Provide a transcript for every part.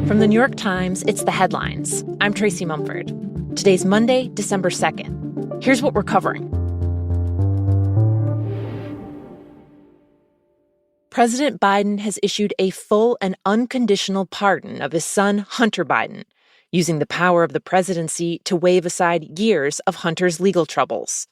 From the New York Times, it's The Headlines. I'm Tracy Mumford. Today's Monday, December 2nd. Here's what we're covering. President Biden has issued a full and unconditional pardon of his son, Hunter Biden, using the power of the presidency to wave aside years of Hunter's legal troubles.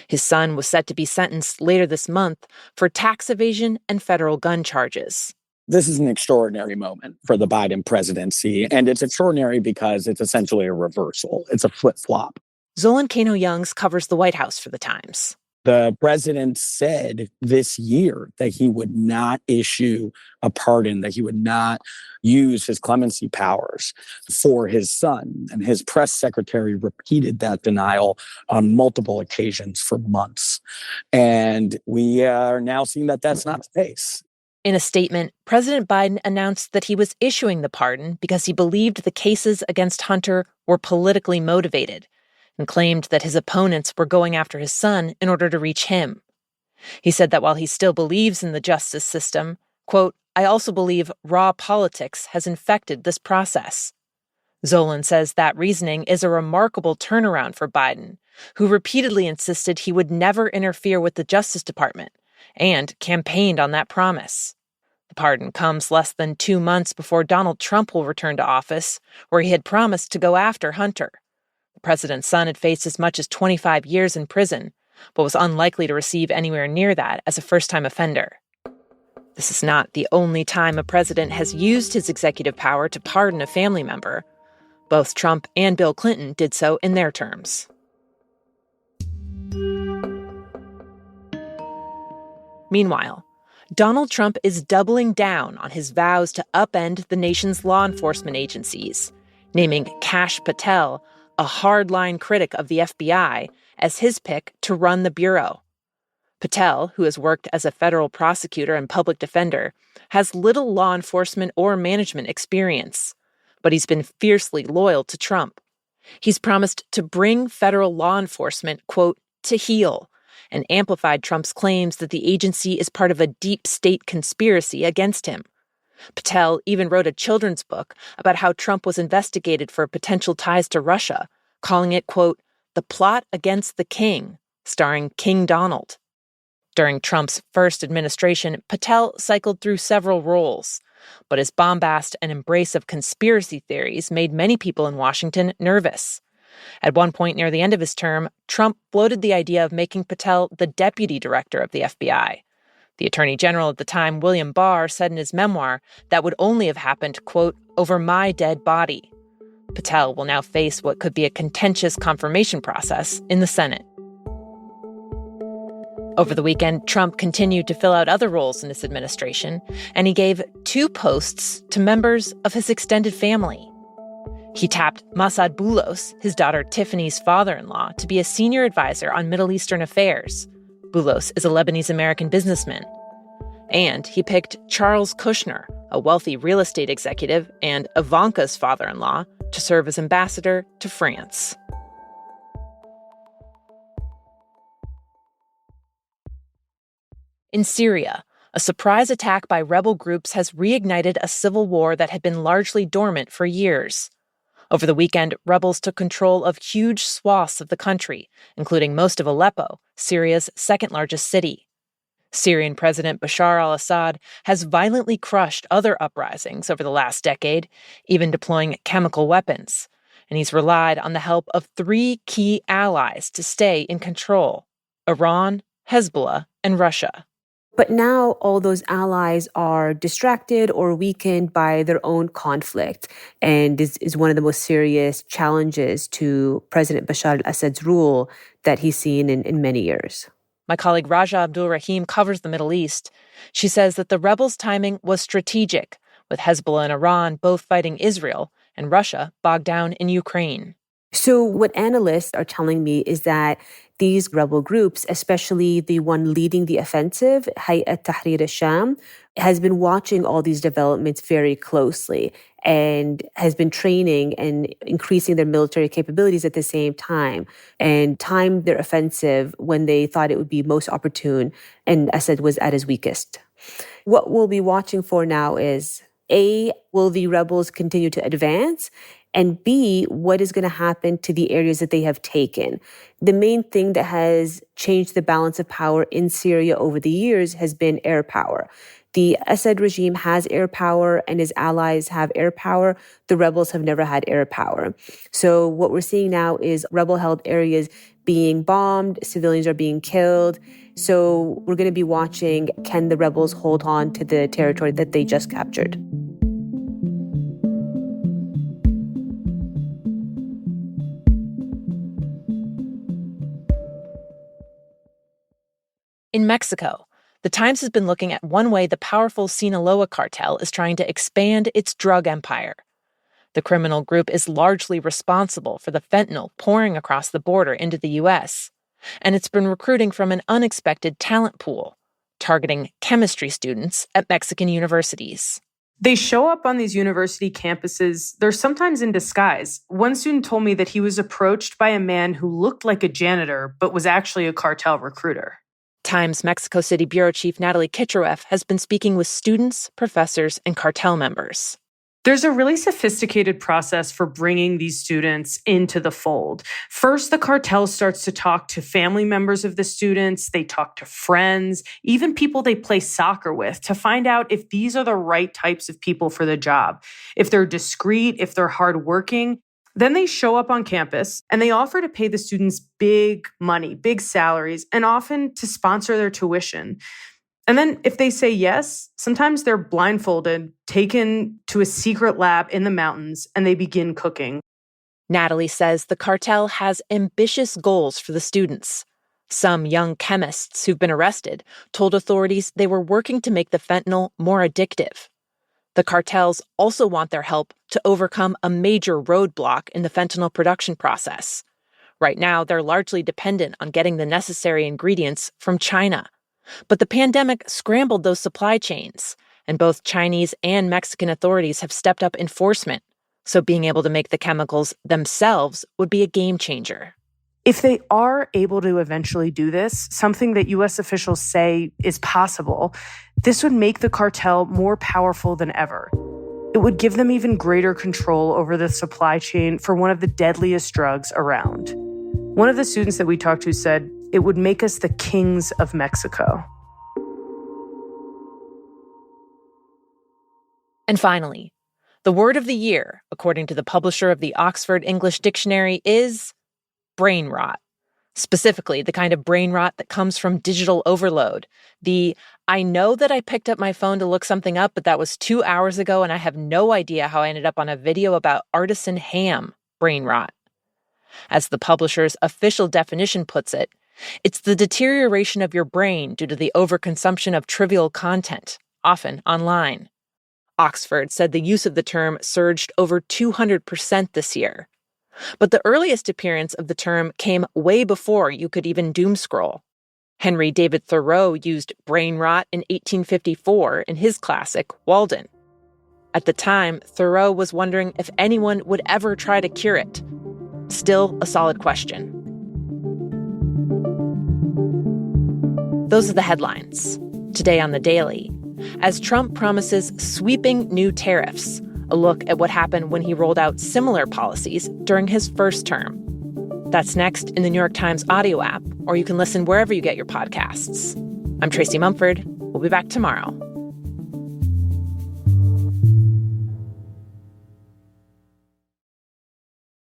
His son was set to be sentenced later this month for tax evasion and federal gun charges. This is an extraordinary moment for the Biden presidency, and it's extraordinary because it's essentially a reversal. It's a flip-flop. Zolan Kano-Youngs covers the White House for The Times. The president said this year that he would not issue a pardon, that he would not use his clemency powers for his son. And his press secretary repeated that denial on multiple occasions for months. And we are now seeing that that's not the case. In a statement, President Biden announced that he was issuing the pardon because he believed the cases against Hunter were politically motivated and claimed that his opponents were going after his son in order to reach him. He said that while he still believes in the justice system, quote, "I also believe raw politics has infected this process." Zolan says that reasoning is a remarkable turnaround for Biden, who repeatedly insisted he would never interfere with the Justice Department and campaigned on that promise. The pardon comes less than 2 months before Donald Trump will return to office, where he had promised to go after Hunter. The president's son had faced as much as 25 years in prison, but was unlikely to receive anywhere near that as a first-time offender. This is not the only time a president has used his executive power to pardon a family member. Both Trump and Bill Clinton did so in their terms. Meanwhile, Donald Trump is doubling down on his vows to upend the nation's law enforcement agencies, naming Kash Patel, a hardline critic of the FBI, as his pick to run the bureau. Patel, who has worked as a federal prosecutor and public defender, has little law enforcement or management experience, but he's been fiercely loyal to Trump. He's promised to bring federal law enforcement, quote, to heel, and amplified Trump's claims that the agency is part of a deep state conspiracy against him. Patel even wrote a children's book about how Trump was investigated for potential ties to Russia, calling it, quote, The Plot Against the King, starring King Donald. During Trump's first administration, Patel cycled through several roles, but his bombast and embrace of conspiracy theories made many people in Washington nervous. At one point near the end of his term, Trump floated the idea of making Patel the deputy director of the FBI. The attorney general at the time, William Barr, said in his memoir that would only have happened, quote, over my dead body. Patel will now face what could be a contentious confirmation process in the Senate. Over the weekend, Trump continued to fill out other roles in his administration, and he gave 2 posts to members of his extended family. He tapped Massad Boulos, his daughter Tiffany's father-in-law, to be a senior advisor on Middle Eastern affairs. Boulos is a Lebanese-American businessman. And he picked Charles Kushner, a wealthy real estate executive and Ivanka's father-in-law, to serve as ambassador to France. In Syria, a surprise attack by rebel groups has reignited a civil war that had been largely dormant for years. Over the weekend, rebels took control of huge swaths of the country, including most of Aleppo, Syria's second-largest city. Syrian President Bashar al-Assad has violently crushed other uprisings over the last decade, even deploying chemical weapons, and he's relied on the help of 3 key allies to stay in control: Iran, Hezbollah, and Russia. But now all those allies are distracted or weakened by their own conflict, and is one of the most serious challenges to President Bashar al-Assad's rule that he's seen in many years. My colleague Raja Abdul-Rahim covers the Middle East. She says that the rebels' timing was strategic, with Hezbollah and Iran both fighting Israel and Russia bogged down in Ukraine. So what analysts are telling me is that these rebel groups, especially the one leading the offensive, Hayat Tahrir al-Sham, has been watching all these developments very closely and has been training and increasing their military capabilities at the same time, and timed their offensive when they thought it would be most opportune and Assad was at his weakest. What we'll be watching for now is A, will the rebels continue to advance? And B, what is going to happen to the areas that they have taken? The main thing that has changed the balance of power in Syria over the years has been air power. The Assad regime has air power and his allies have air power. The rebels have never had air power. So what we're seeing now is rebel-held areas being bombed, civilians are being killed. So we're going to be watching, can the rebels hold on to the territory that they just captured? In Mexico, the Times has been looking at one way the powerful Sinaloa cartel is trying to expand its drug empire. The criminal group is largely responsible for the fentanyl pouring across the border into the U.S., and it's been recruiting from an unexpected talent pool, targeting chemistry students at Mexican universities. They show up on these university campuses. They're sometimes in disguise. One student told me that he was approached by a man who looked like a janitor, but was actually a cartel recruiter. Times Mexico City Bureau Chief Natalie Kichereff has been speaking with students, professors, and cartel members. There's a really sophisticated process for bringing these students into the fold. First, the cartel starts to talk to family members of the students. They talk to friends, even people they play soccer with, to find out if these are the right types of people for the job, if they're discreet, if they're hardworking. Then they show up on campus and they offer to pay the students big money, big salaries, and often to sponsor their tuition. And then if they say yes, sometimes they're blindfolded, taken to a secret lab in the mountains, and they begin cooking. Natalie says the cartel has ambitious goals for the students. Some young chemists who've been arrested told authorities they were working to make the fentanyl more addictive. The cartels also want their help to overcome a major roadblock in the fentanyl production process. Right now, they're largely dependent on getting the necessary ingredients from China. But the pandemic scrambled those supply chains, and both Chinese and Mexican authorities have stepped up enforcement, so being able to make the chemicals themselves would be a game changer. If they are able to eventually do this, something that U.S. officials say is possible, this would make the cartel more powerful than ever. It would give them even greater control over the supply chain for one of the deadliest drugs around. One of the students that we talked to said, it would make us the kings of Mexico. And finally, the word of the year, according to the publisher of the Oxford English Dictionary, is brain rot. Specifically, the kind of brain rot that comes from digital overload. I know that I picked up my phone to look something up, but that was 2 hours ago and I have no idea how I ended up on a video about artisan ham brain rot. As the publisher's official definition puts it, it's the deterioration of your brain due to the overconsumption of trivial content, often online. Oxford said the use of the term surged over 200% this year. But the earliest appearance of the term came way before you could even doom scroll. Henry David Thoreau used brain rot in 1854 in his classic, Walden. At the time, Thoreau was wondering if anyone would ever try to cure it. Still a solid question. Those are the headlines. Today on The Daily, as Trump promises sweeping new tariffs, a look at what happened when he rolled out similar policies during his first term. That's next in the New York Times audio app, or you can listen wherever you get your podcasts. I'm Tracy Mumford. We'll be back tomorrow.